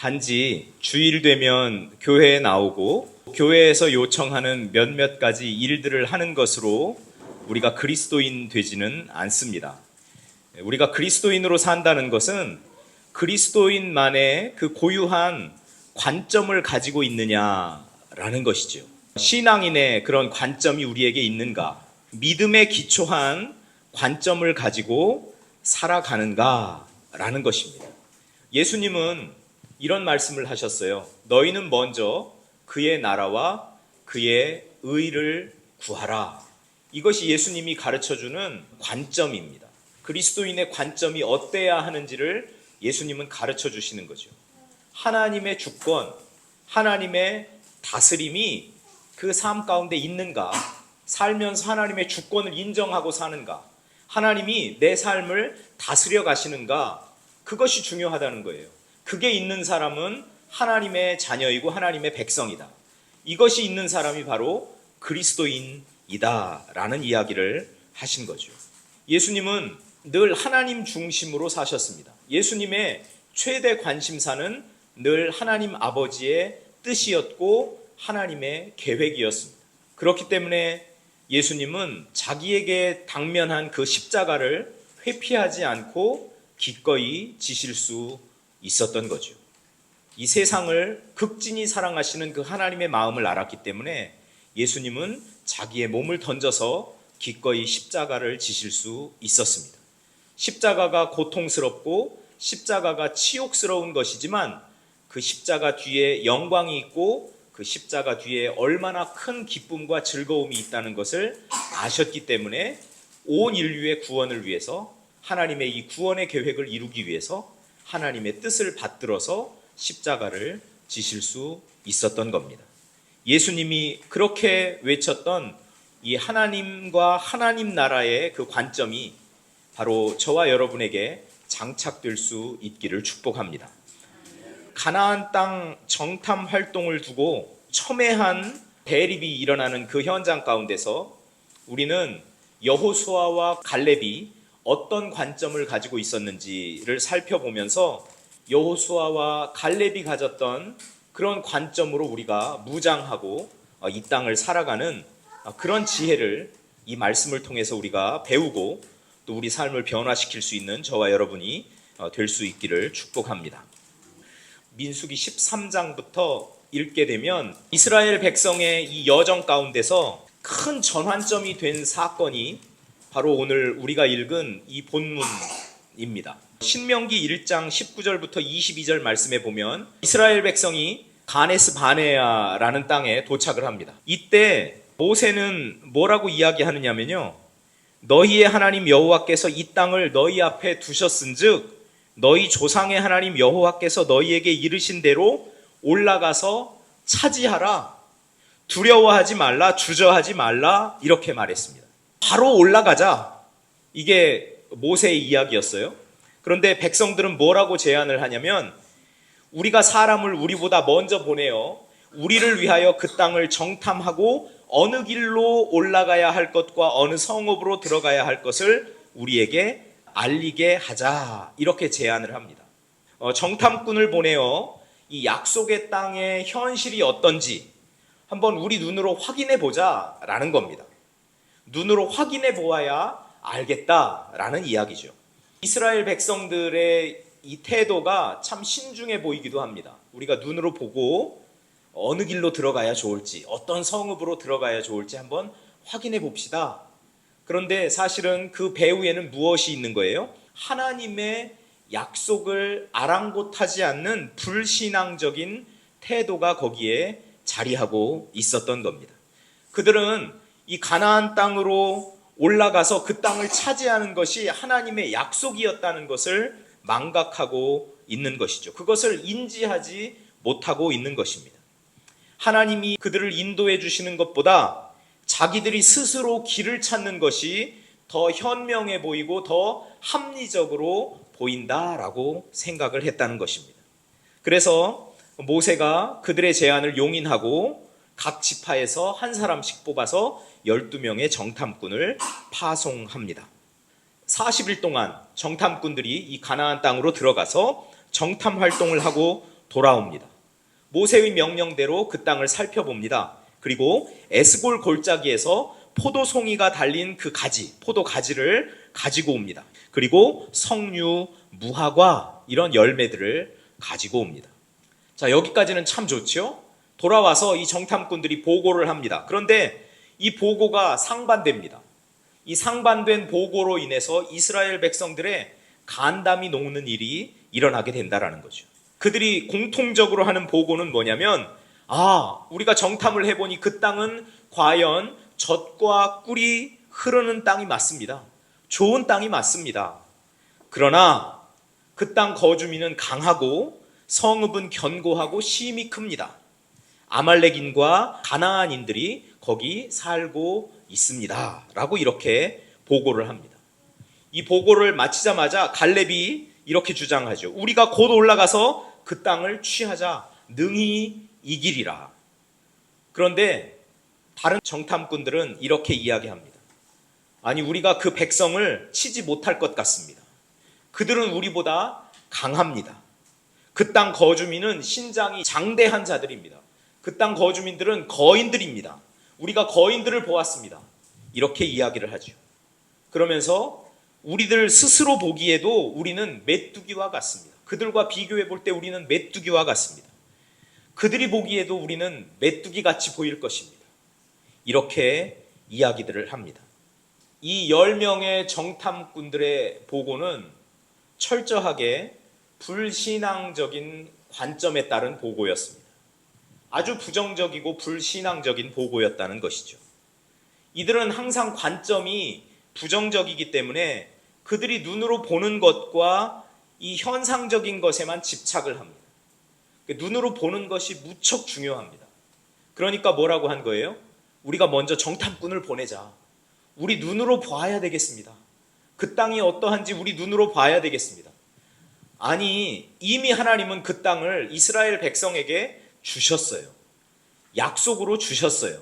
단지 주일 되면 교회에 나오고 교회에서 요청하는 몇몇 가지 일들을 하는 것으로 우리가 그리스도인 되지는 않습니다. 우리가 그리스도인으로 산다는 것은 그리스도인만의 그 고유한 관점을 가지고 있느냐라는 것이죠. 신앙인의 그런 관점이 우리에게 있는가? 믿음에 기초한 관점을 가지고 살아가는가라는 것입니다. 예수님은 이런 말씀을 하셨어요. 너희는 먼저 그의 나라와 그의 의를 구하라. 이것이 예수님이 가르쳐주는 관점입니다. 그리스도인의 관점이 어때야 하는지를 예수님은 가르쳐 주시는 거죠. 하나님의 주권, 하나님의 다스림이 그 삶 가운데 있는가? 살면서 하나님의 주권을 인정하고 사는가? 하나님이 내 삶을 다스려 가시는가? 그것이 중요하다는 거예요. 그게 있는 사람은 하나님의 자녀이고 하나님의 백성이다. 이것이 있는 사람이 바로 그리스도인이다 라는 이야기를 하신 거죠. 예수님은 늘 하나님 중심으로 사셨습니다. 예수님의 최대 관심사는 늘 하나님 아버지의 뜻이었고 하나님의 계획이었습니다. 그렇기 때문에 예수님은 자기에게 당면한 그 십자가를 회피하지 않고 기꺼이 지실 수 있었던 거죠. 이 세상을 극진히 사랑하시는 그 하나님의 마음을 알았기 때문에 예수님은 자기의 몸을 던져서 기꺼이 십자가를 지실 수 있었습니다. 십자가가 고통스럽고 십자가가 치욕스러운 것이지만 그 십자가 뒤에 영광이 있고 그 십자가 뒤에 얼마나 큰 기쁨과 즐거움이 있다는 것을 아셨기 때문에 온 인류의 구원을 위해서 하나님의 이 구원의 계획을 이루기 위해서 하나님의 뜻을 받들어서 십자가를 지실 수 있었던 겁니다. 예수님이 그렇게 외쳤던 이 하나님과 하나님 나라의 그 관점이 바로 저와 여러분에게 장착될 수 있기를 축복합니다. 가나안 땅 정탐 활동을 두고 첨예한 대립이 일어나는 그 현장 가운데서 우리는 여호수아와 갈렙이 어떤 관점을 가지고 있었는지를 살펴보면서 여호수아와 갈렙이 가졌던 그런 관점으로 우리가 무장하고 이 땅을 살아가는 그런 지혜를 이 말씀을 통해서 우리가 배우고 또 우리 삶을 변화시킬 수 있는 저와 여러분이 될 수 있기를 축복합니다. 민수기 13장부터 읽게 되면 이스라엘 백성의 이 여정 가운데서 큰 전환점이 된 사건이 바로 오늘 우리가 읽은 이 본문입니다. 신명기 1장 19절부터 22절 말씀에 보면 이스라엘 백성이 가네스 바네아라는 땅에 도착을 합니다. 이때 모세는 뭐라고 이야기하느냐면요, 너희의 하나님 여호와께서 이 땅을 너희 앞에 두셨은즉 너희 조상의 하나님 여호와께서 너희에게 이르신 대로 올라가서 차지하라. 두려워하지 말라, 주저하지 말라, 이렇게 말했습니다. 바로 올라가자. 이게 모세의 이야기였어요. 그런데 백성들은 뭐라고 제안을 하냐면 우리가 사람을 우리보다 먼저 보내어 우리를 위하여 그 땅을 정탐하고 어느 길로 올라가야 할 것과 어느 성읍으로 들어가야 할 것을 우리에게 알리게 하자, 이렇게 제안을 합니다. 정탐꾼을 보내어 이 약속의 땅의 현실이 어떤지 한번 우리 눈으로 확인해 보자라는 겁니다. 눈으로 확인해 보아야 알겠다라는 이야기죠. 이스라엘 백성들의 이 태도가 참 신중해 보이기도 합니다. 우리가 눈으로 보고 어느 길로 들어가야 좋을지, 어떤 성읍으로 들어가야 좋을지 한번 확인해 봅시다. 그런데 사실은 그 배후에는 무엇이 있는 거예요? 하나님의 약속을 아랑곳하지 않는 불신앙적인 태도가 거기에 자리하고 있었던 겁니다. 그들은 이 가나안 땅으로 올라가서 그 땅을 차지하는 것이 하나님의 약속이었다는 것을 망각하고 있는 것이죠. 그것을 인지하지 못하고 있는 것입니다. 하나님이 그들을 인도해 주시는 것보다 자기들이 스스로 길을 찾는 것이 더 현명해 보이고 더 합리적으로 보인다라고 생각을 했다는 것입니다. 그래서 모세가 그들의 제안을 용인하고 각 지파에서 한 사람씩 뽑아서 12명의 정탐꾼을 파송합니다. 40일 동안 정탐꾼들이 이 가나안 땅으로 들어가서 정탐 활동을 하고 돌아옵니다. 모세의 명령대로 그 땅을 살펴봅니다. 그리고 에스골 골짜기에서 포도송이가 달린 그 가지, 포도 가지를 가지고 옵니다. 그리고 석류, 무화과 이런 열매들을 가지고 옵니다. 자, 여기까지는 참 좋죠? 돌아와서 이 정탐꾼들이 보고를 합니다. 그런데 이 보고가 상반됩니다. 이 상반된 보고로 인해서 이스라엘 백성들의 간담이 녹는 일이 일어나게 된다라는 거죠. 그들이 공통적으로 하는 보고는 뭐냐면, 우리가 정탐을 해보니 그 땅은 과연 젖과 꿀이 흐르는 땅이 맞습니다. 좋은 땅이 맞습니다. 그러나 그 땅 거주민은 강하고 성읍은 견고하고 심이 큽니다. 아말렉인과 가나안인들이 거기 살고 있습니다. 라고 이렇게 보고를 합니다. 이 보고를 마치자마자 갈렙이 이렇게 주장하죠. 우리가 곧 올라가서 그 땅을 취하자. 능히 이기리라. 그런데 다른 정탐꾼들은 이렇게 이야기합니다. 아니, 우리가 그 백성을 치지 못할 것 같습니다. 그들은 우리보다 강합니다. 그 땅 거주민은 신장이 장대한 자들입니다. 그 땅 거주민들은 거인들입니다. 우리가 거인들을 보았습니다. 이렇게 이야기를 하죠. 그러면서 우리들 스스로 보기에도 우리는 메뚜기와 같습니다. 그들과 비교해 볼 때 우리는 메뚜기와 같습니다. 그들이 보기에도 우리는 메뚜기 같이 보일 것입니다. 이렇게 이야기들을 합니다. 이 10명의 정탐꾼들의 보고는 철저하게 불신앙적인 관점에 따른 보고였습니다. 아주 부정적이고 불신앙적인 보고였다는 것이죠. 이들은 항상 관점이 부정적이기 때문에 그들이 눈으로 보는 것과 이 현상적인 것에만 집착을 합니다. 눈으로 보는 것이 무척 중요합니다. 그러니까 뭐라고 한 거예요? 우리가 먼저 정탐꾼을 보내자. 우리 눈으로 봐야 되겠습니다. 그 땅이 어떠한지 우리 눈으로 봐야 되겠습니다. 아니, 이미 하나님은 그 땅을 이스라엘 백성에게 주셨어요. 약속으로 주셨어요.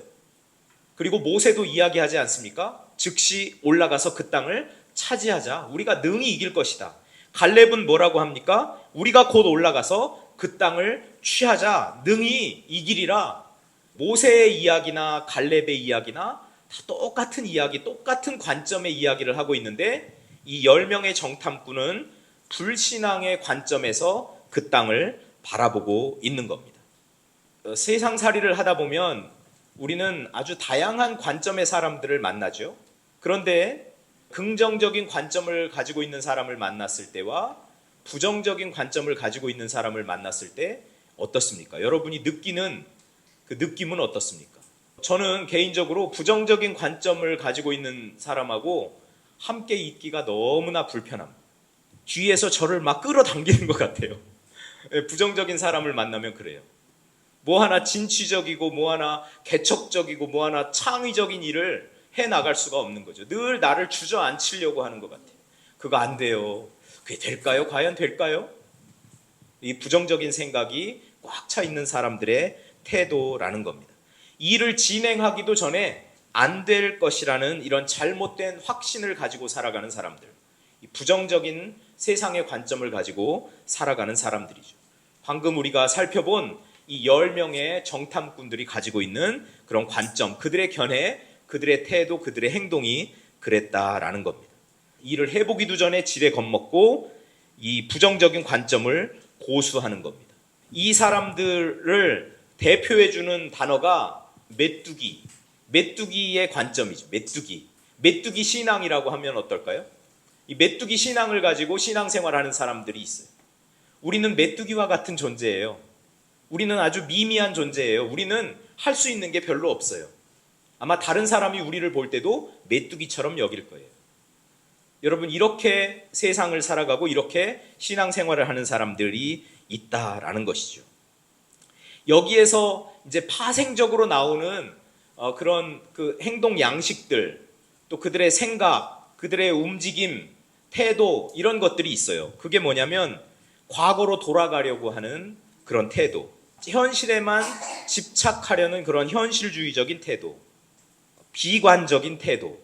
그리고 모세도 이야기하지 않습니까? 즉시 올라가서 그 땅을 차지하자. 우리가 능히 이길 것이다. 갈렙은 뭐라고 합니까? 우리가 곧 올라가서 그 땅을 취하자. 능히 이기리라. 모세의 이야기나 갈렙의 이야기나 다 똑같은 이야기, 똑같은 관점의 이야기를 하고 있는데 이 10명의 정탐꾼은 불신앙의 관점에서 그 땅을 바라보고 있는 겁니다. 세상살이를 하다 보면 우리는 아주 다양한 관점의 사람들을 만나죠. 그런데 긍정적인 관점을 가지고 있는 사람을 만났을 때와 부정적인 관점을 가지고 있는 사람을 만났을 때 어떻습니까? 여러분이 느끼는 그 느낌은 어떻습니까? 저는 개인적으로 부정적인 관점을 가지고 있는 사람하고 함께 있기가 너무나 불편합니다. 뒤에서 저를 막 끌어당기는 것 같아요. 부정적인 사람을 만나면 그래요. 뭐 하나 진취적이고 뭐 하나 개척적이고 뭐 하나 창의적인 일을 해나갈 수가 없는 거죠. 늘 나를 주저앉히려고 하는 것 같아요. 그거 안 돼요. 그게 될까요? 과연 될까요? 이 부정적인 생각이 꽉 차 있는 사람들의 태도라는 겁니다. 일을 진행하기도 전에 안 될 것이라는 이런 잘못된 확신을 가지고 살아가는 사람들, 이 부정적인 세상의 관점을 가지고 살아가는 사람들이죠. 방금 우리가 살펴본 이 10명의 정탐꾼들이 가지고 있는 그런 관점, 그들의 견해, 그들의 태도, 그들의 행동이 그랬다라는 겁니다. 일을 해보기도 전에 지레 겁먹고 이 부정적인 관점을 고수하는 겁니다. 이 사람들을 대표해주는 단어가 메뚜기의 관점이죠. 메뚜기 신앙이라고 하면 어떨까요? 이 메뚜기 신앙을 가지고 신앙생활하는 사람들이 있어요. 우리는 메뚜기와 같은 존재예요. 우리는 아주 미미한 존재예요. 우리는 할 수 있는 게 별로 없어요. 아마 다른 사람이 우리를 볼 때도 메뚜기처럼 여길 거예요. 여러분, 이렇게 세상을 살아가고 이렇게 신앙생활을 하는 사람들이 있다라는 것이죠. 여기에서 이제 파생적으로 나오는 그런 그 행동 양식들, 또 그들의 생각, 그들의 움직임, 태도, 이런 것들이 있어요. 그게 뭐냐면 과거로 돌아가려고 하는 그런 태도, 현실에만 집착하려는 그런 현실주의적인 태도, 비관적인 태도,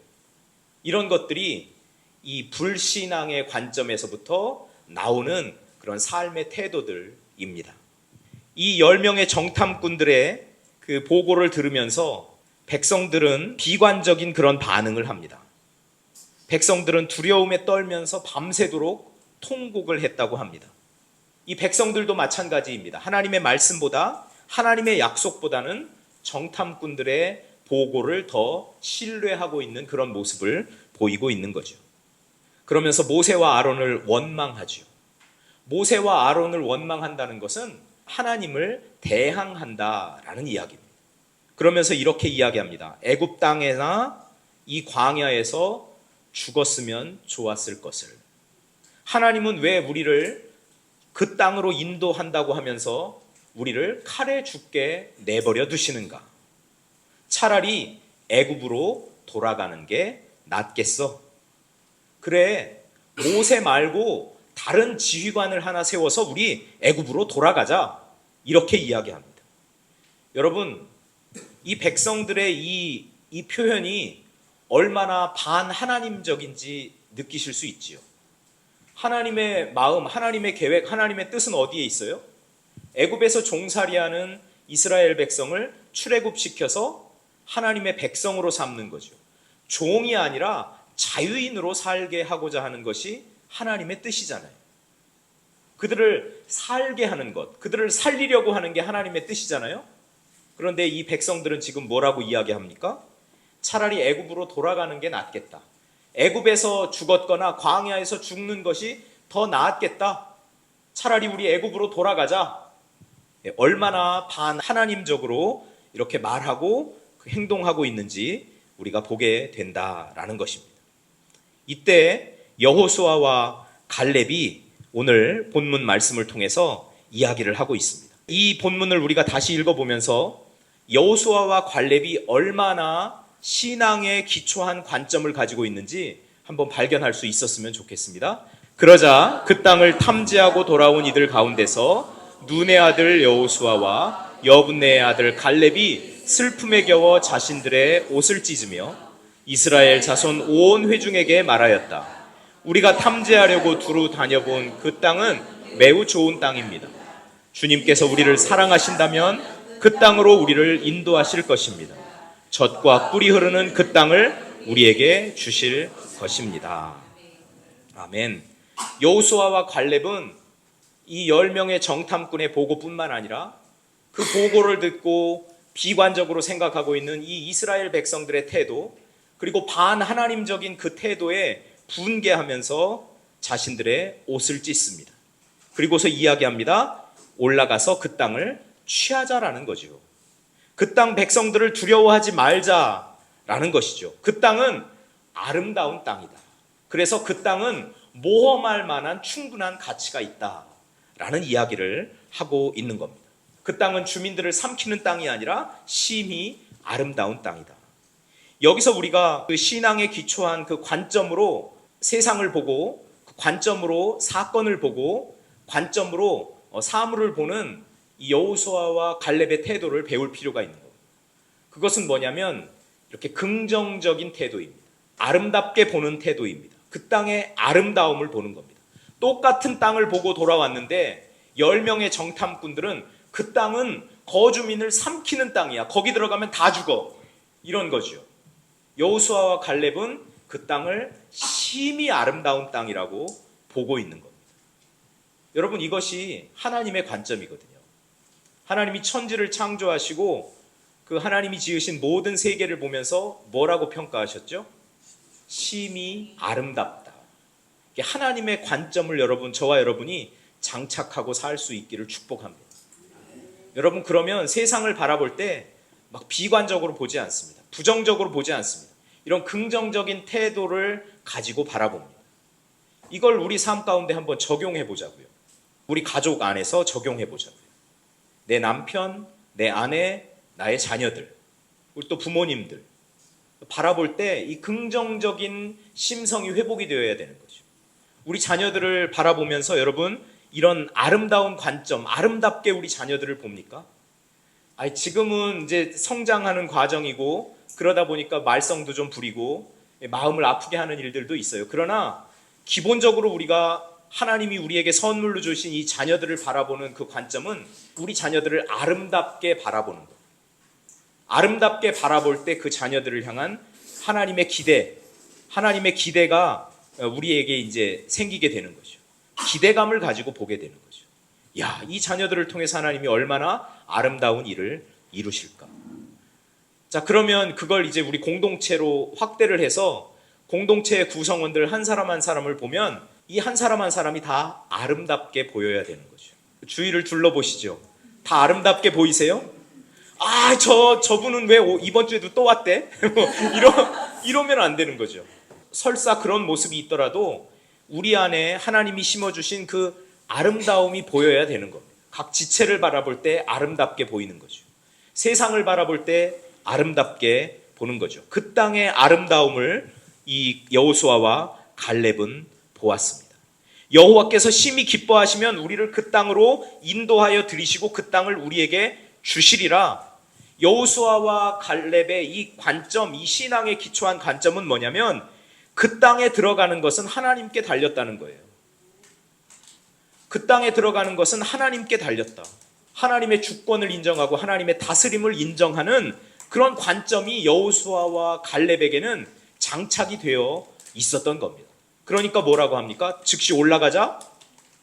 이런 것들이 이 불신앙의 관점에서부터 나오는 그런 삶의 태도들입니다. 이 10명의 정탐꾼들의 그 보고를 들으면서 백성들은 비관적인 그런 반응을 합니다. 백성들은 두려움에 떨면서 밤새도록 통곡을 했다고 합니다. 이 백성들도 마찬가지입니다. 하나님의 말씀보다, 하나님의 약속보다는 정탐꾼들의 보고를 더 신뢰하고 있는 그런 모습을 보이고 있는 거죠. 그러면서 모세와 아론을 원망하죠. 모세와 아론을 원망한다는 것은 하나님을 대항한다라는 이야기입니다. 그러면서 이렇게 이야기합니다. 애굽 땅에나 이 광야에서 죽었으면 좋았을 것을. 하나님은 왜 우리를 그 땅으로 인도한다고 하면서 우리를 칼에 죽게 내버려 두시는가? 차라리 애굽으로 돌아가는 게 낫겠어. 그래, 모세 말고 다른 지휘관을 하나 세워서 우리 애굽으로 돌아가자. 이렇게 이야기합니다. 여러분, 이 백성들의 이 표현이 얼마나 반하나님적인지 느끼실 수 있지요. 하나님의 마음, 하나님의 계획, 하나님의 뜻은 어디에 있어요? 애굽에서 종살이하는 이스라엘 백성을 출애굽시켜서 하나님의 백성으로 삼는 거죠. 종이 아니라 자유인으로 살게 하고자 하는 것이 하나님의 뜻이잖아요. 그들을 살게 하는 것, 그들을 살리려고 하는 게 하나님의 뜻이잖아요. 그런데 이 백성들은 지금 뭐라고 이야기합니까? 차라리 애굽으로 돌아가는 게 낫겠다. 애굽에서 죽었거나 광야에서 죽는 것이 더 나았겠다. 차라리 우리 애굽으로 돌아가자. 얼마나 반하나님적으로 이렇게 말하고 행동하고 있는지 우리가 보게 된다라는 것입니다. 이때 여호수아와 갈렙이 오늘 본문 말씀을 통해서 이야기를 하고 있습니다. 이 본문을 우리가 다시 읽어보면서 여호수아와 갈렙이 얼마나 신앙에 기초한 관점을 가지고 있는지 한번 발견할 수 있었으면 좋겠습니다. 그러자 그 땅을 탐지하고 돌아온 이들 가운데서 눈의 아들 여호수아와 여분네의 아들 갈렙이 슬픔에 겨워 자신들의 옷을 찢으며 이스라엘 자손 온 회중에게 말하였다. 우리가 탐지하려고 두루 다녀본 그 땅은 매우 좋은 땅입니다. 주님께서 우리를 사랑하신다면 그 땅으로 우리를 인도하실 것입니다. 젖과 꿀이 흐르는 그 땅을 우리에게 주실 것입니다. 아멘. 여호수아와 갈렙은 이 10명의 정탐꾼의 보고뿐만 아니라 그 보고를 듣고 비관적으로 생각하고 있는 이 이스라엘 백성들의 태도, 그리고 반하나님적인 그 태도에 분개하면서 자신들의 옷을 찢습니다. 그리고서 이야기합니다. 올라가서 그 땅을 취하자라는 거죠. 그 땅 백성들을 두려워하지 말자라는 것이죠. 그 땅은 아름다운 땅이다. 그래서 그 땅은 모험할 만한 충분한 가치가 있다라는 이야기를 하고 있는 겁니다. 그 땅은 주민들을 삼키는 땅이 아니라 심히 아름다운 땅이다. 여기서 우리가 그 신앙에 기초한 그 관점으로 세상을 보고, 그 관점으로 사건을 보고, 관점으로 사물을 보는 이 여호수아와 갈렙의 태도를 배울 필요가 있는 겁니다. 그것은 뭐냐면 이렇게 긍정적인 태도입니다. 아름답게 보는 태도입니다. 그 땅의 아름다움을 보는 겁니다. 똑같은 땅을 보고 돌아왔는데 10명의 정탐꾼들은 그 땅은 거주민을 삼키는 땅이야. 거기 들어가면 다 죽어. 이런 거죠. 여호수아와 갈렙은 그 땅을 심히 아름다운 땅이라고 보고 있는 겁니다. 여러분, 이것이 하나님의 관점이거든요. 하나님이 천지를 창조하시고 그 하나님이 지으신 모든 세계를 보면서 뭐라고 평가하셨죠? 심히 아름답다. 하나님의 관점을 여러분, 저와 여러분이 장착하고 살 수 있기를 축복합니다. 여러분, 그러면 세상을 바라볼 때 막 비관적으로 보지 않습니다. 부정적으로 보지 않습니다. 이런 긍정적인 태도를 가지고 바라봅니다. 이걸 우리 삶 가운데 한번 적용해 보자고요. 우리 가족 안에서 적용해 보자고요. 내 남편, 내 아내, 나의 자녀들, 우리 또 부모님들 바라볼 때 이 긍정적인 심성이 회복이 되어야 되는 거죠. 우리 자녀들을 바라보면서 여러분, 이런 아름다운 관점, 아름답게 우리 자녀들을 봅니까? 지금은 이제 성장하는 과정이고 그러다 보니까 말썽도 좀 부리고 마음을 아프게 하는 일들도 있어요. 그러나 기본적으로 우리가 하나님이 우리에게 선물로 주신 이 자녀들을 바라보는 그 관점은 우리 자녀들을 아름답게 바라보는 거예요. 아름답게 바라볼 때 그 자녀들을 향한 하나님의 기대가 우리에게 이제 생기게 되는 거죠. 기대감을 가지고 보게 되는 거죠. 야, 이 자녀들을 통해서 하나님이 얼마나 아름다운 일을 이루실까. 자, 그러면 그걸 이제 우리 공동체로 확대를 해서 공동체의 구성원들 한 사람 한 사람을 보면 이 한 사람 한 사람이 다 아름답게 보여야 되는 거죠. 주위를 둘러보시죠. 다 아름답게 보이세요? 아, 저분은 왜 이번 주에도 또 왔대? 이러면 안 되는 거죠. 설사 그런 모습이 있더라도 우리 안에 하나님이 심어주신 그 아름다움이 보여야 되는 겁니다. 각 지체를 바라볼 때 아름답게 보이는 거죠. 세상을 바라볼 때 아름답게 보는 거죠. 그 땅의 아름다움을 이 여호수아와 갈렙은 보았습니다. 여호와께서 심히 기뻐하시면 우리를 그 땅으로 인도하여 들이시고 그 땅을 우리에게 주시리라. 여호수아와 갈렙의 이 관점, 이 신앙에 기초한 관점은 뭐냐면 그 땅에 들어가는 것은 하나님께 달렸다는 거예요. 그 땅에 들어가는 것은 하나님께 달렸다. 하나님의 주권을 인정하고 하나님의 다스림을 인정하는 그런 관점이 여호수아와 갈렙에게는 장착이 되어 있었던 겁니다. 그러니까 뭐라고 합니까? 즉시 올라가자.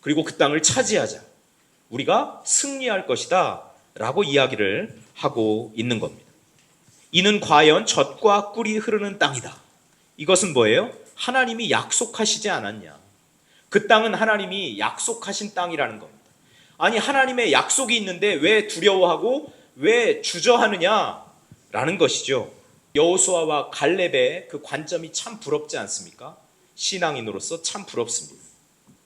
그리고 그 땅을 차지하자. 우리가 승리할 것이다. 라고 이야기를 하고 있는 겁니다. 이는 과연 젖과 꿀이 흐르는 땅이다. 이것은 뭐예요? 하나님이 약속하시지 않았냐. 그 땅은 하나님이 약속하신 땅이라는 겁니다. 아니, 하나님의 약속이 있는데 왜 두려워하고 왜 주저하느냐라는 것이죠. 여호수아와 갈렙의 그 관점이 참 부럽지 않습니까? 신앙인으로서 참 부럽습니다.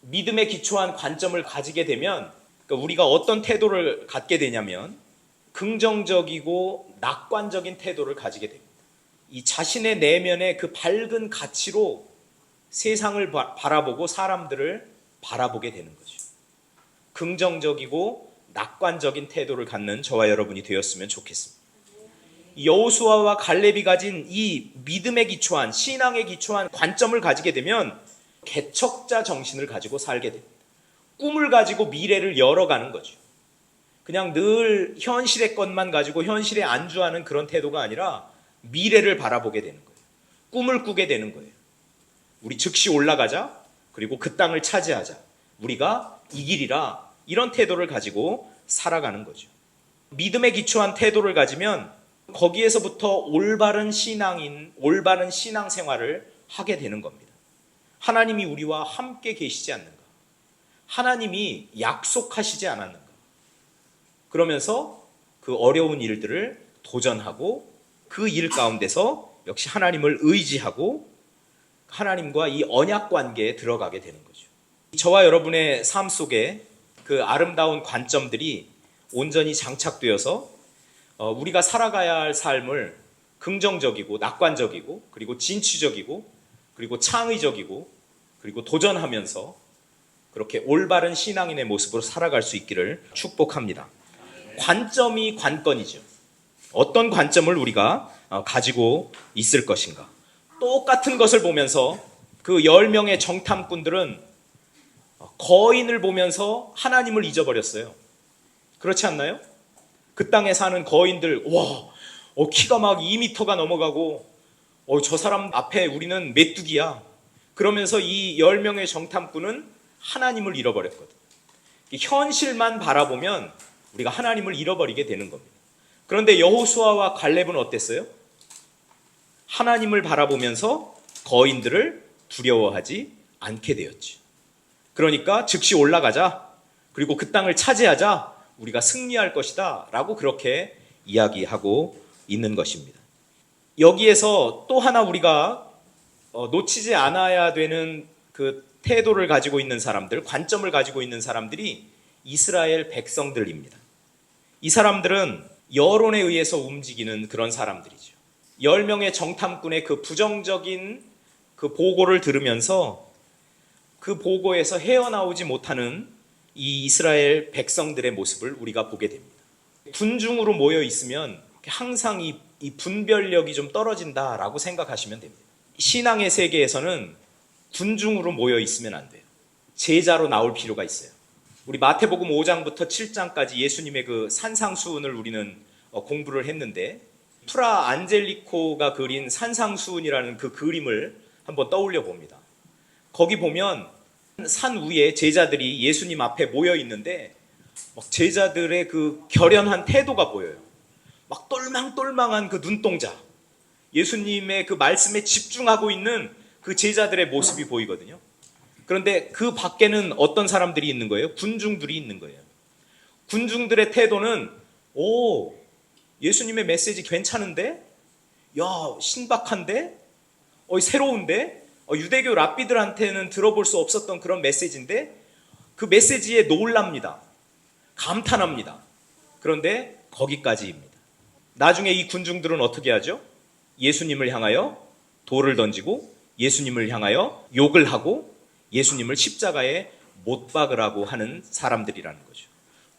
믿음에 기초한 관점을 가지게 되면 그러니까 우리가 어떤 태도를 갖게 되냐면 긍정적이고 낙관적인 태도를 가지게 됩니다. 이 자신의 내면의 그 밝은 가치로 세상을 바라보고 사람들을 바라보게 되는 거죠. 긍정적이고 낙관적인 태도를 갖는 저와 여러분이 되었으면 좋겠습니다. 여호수아와 갈렙이 가진 이 믿음에 기초한 신앙에 기초한 관점을 가지게 되면 개척자 정신을 가지고 살게 됩니다. 꿈을 가지고 미래를 열어가는 거죠. 그냥 늘 현실의 것만 가지고 현실에 안주하는 그런 태도가 아니라 미래를 바라보게 되는 거예요. 꿈을 꾸게 되는 거예요. 우리 즉시 올라가자. 그리고 그 땅을 차지하자. 우리가 이기리라. 이런 태도를 가지고 살아가는 거죠. 믿음에 기초한 태도를 가지면 거기에서부터 올바른 신앙생활을 하게 되는 겁니다. 하나님이 우리와 함께 계시지 않는가? 하나님이 약속하시지 않았는가? 그러면서 그 어려운 일들을 도전하고 그 일 가운데서 역시 하나님을 의지하고 하나님과 이 언약 관계에 들어가게 되는 거죠. 저와 여러분의 삶 속에 그 아름다운 관점들이 온전히 장착되어서 우리가 살아가야 할 삶을 긍정적이고 낙관적이고 그리고 진취적이고 그리고 창의적이고 그리고 도전하면서 그렇게 올바른 신앙인의 모습으로 살아갈 수 있기를 축복합니다. 관점이 관건이죠. 어떤 관점을 우리가 가지고 있을 것인가. 똑같은 것을 보면서 그 10명의 정탐꾼들은 거인을 보면서 하나님을 잊어버렸어요. 그렇지 않나요? 그 땅에 사는 거인들, 키가 막 2m가 넘어가고 저 사람 앞에 우리는 메뚜기야. 그러면서 이 10명의 정탐꾼은 하나님을 잃어버렸거든. 현실만 바라보면 우리가 하나님을 잃어버리게 되는 겁니다. 그런데 여호수아와 갈렙은 어땠어요? 하나님을 바라보면서 거인들을 두려워하지 않게 되었지. 그러니까 즉시 올라가자. 그리고 그 땅을 차지하자. 우리가 승리할 것이다. 라고 그렇게 이야기하고 있는 것입니다. 여기에서 또 하나 우리가 놓치지 않아야 되는 그 태도를 가지고 있는 사람들, 관점을 가지고 있는 사람들이 이스라엘 백성들입니다. 이 사람들은 여론에 의해서 움직이는 그런 사람들이죠. 10명의 정탐꾼의 그 부정적인 그 보고를 들으면서 그 보고에서 헤어나오지 못하는 이 이스라엘 백성들의 모습을 우리가 보게 됩니다. 군중으로 모여 있으면 항상 이 분별력이 좀 떨어진다라고 생각하시면 됩니다. 신앙의 세계에서는 군중으로 모여 있으면 안 돼요. 제자로 나올 필요가 있어요. 우리 마태복음 5장부터 7장까지 예수님의 그 산상수훈을 우리는 공부를 했는데, 프라 안젤리코가 그린 산상수훈이라는 그 그림을 한번 떠올려 봅니다. 거기 보면 산 위에 제자들이 예수님 앞에 모여 있는데 막 제자들의 그 결연한 태도가 보여요. 막 똘망똘망한 그 눈동자, 예수님의 그 말씀에 집중하고 있는 그 제자들의 모습이 보이거든요. 그런데 그 밖에는 어떤 사람들이 있는 거예요? 군중들이 있는 거예요. 군중들의 태도는 오, 예수님의 메시지 괜찮은데? 야, 신박한데? 새로운데? 유대교 랍비들한테는 들어볼 수 없었던 그런 메시지인데? 그 메시지에 놀랍니다. 감탄합니다. 그런데 거기까지입니다. 나중에 이 군중들은 어떻게 하죠? 예수님을 향하여 돌을 던지고 예수님을 향하여 욕을 하고 예수님을 십자가에 못 박으라고 하는 사람들이라는 거죠.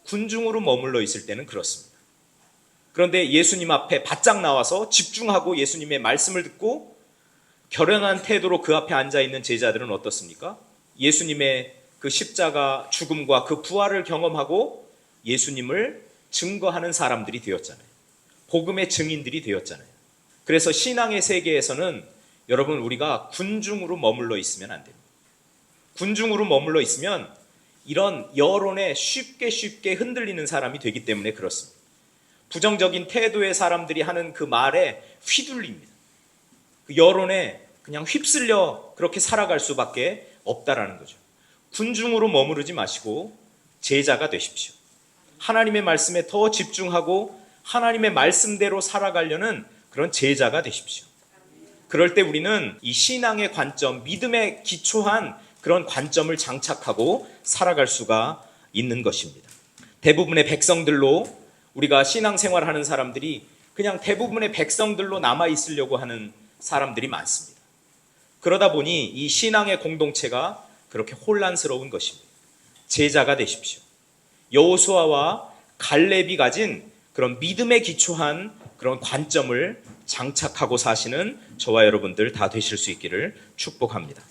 군중으로 머물러 있을 때는 그렇습니다. 그런데 예수님 앞에 바짝 나와서 집중하고 예수님의 말씀을 듣고 결연한 태도로 그 앞에 앉아있는 제자들은 어떻습니까? 예수님의 그 십자가 죽음과 그 부활을 경험하고 예수님을 증거하는 사람들이 되었잖아요. 복음의 증인들이 되었잖아요. 그래서 신앙의 세계에서는 여러분, 우리가 군중으로 머물러 있으면 안 됩니다. 군중으로 머물러 있으면 이런 여론에 쉽게 흔들리는 사람이 되기 때문에 그렇습니다. 부정적인 태도의 사람들이 하는 그 말에 휘둘립니다. 그 여론에 그냥 휩쓸려 그렇게 살아갈 수밖에 없다라는 거죠. 군중으로 머무르지 마시고 제자가 되십시오. 하나님의 말씀에 더 집중하고 하나님의 말씀대로 살아가려는 그런 제자가 되십시오. 그럴 때 우리는 이 신앙의 관점, 믿음에 기초한 그런 관점을 장착하고 살아갈 수가 있는 것입니다. 대부분의 백성들로 우리가 신앙생활을 하는 사람들이 그냥 대부분의 백성들로 남아있으려고 하는 사람들이 많습니다. 그러다 보니 이 신앙의 공동체가 그렇게 혼란스러운 것입니다. 제자가 되십시오. 여호수아와 갈렙이 가진 그런 믿음에 기초한 그런 관점을 장착하고 사시는 저와 여러분들 다 되실 수 있기를 축복합니다.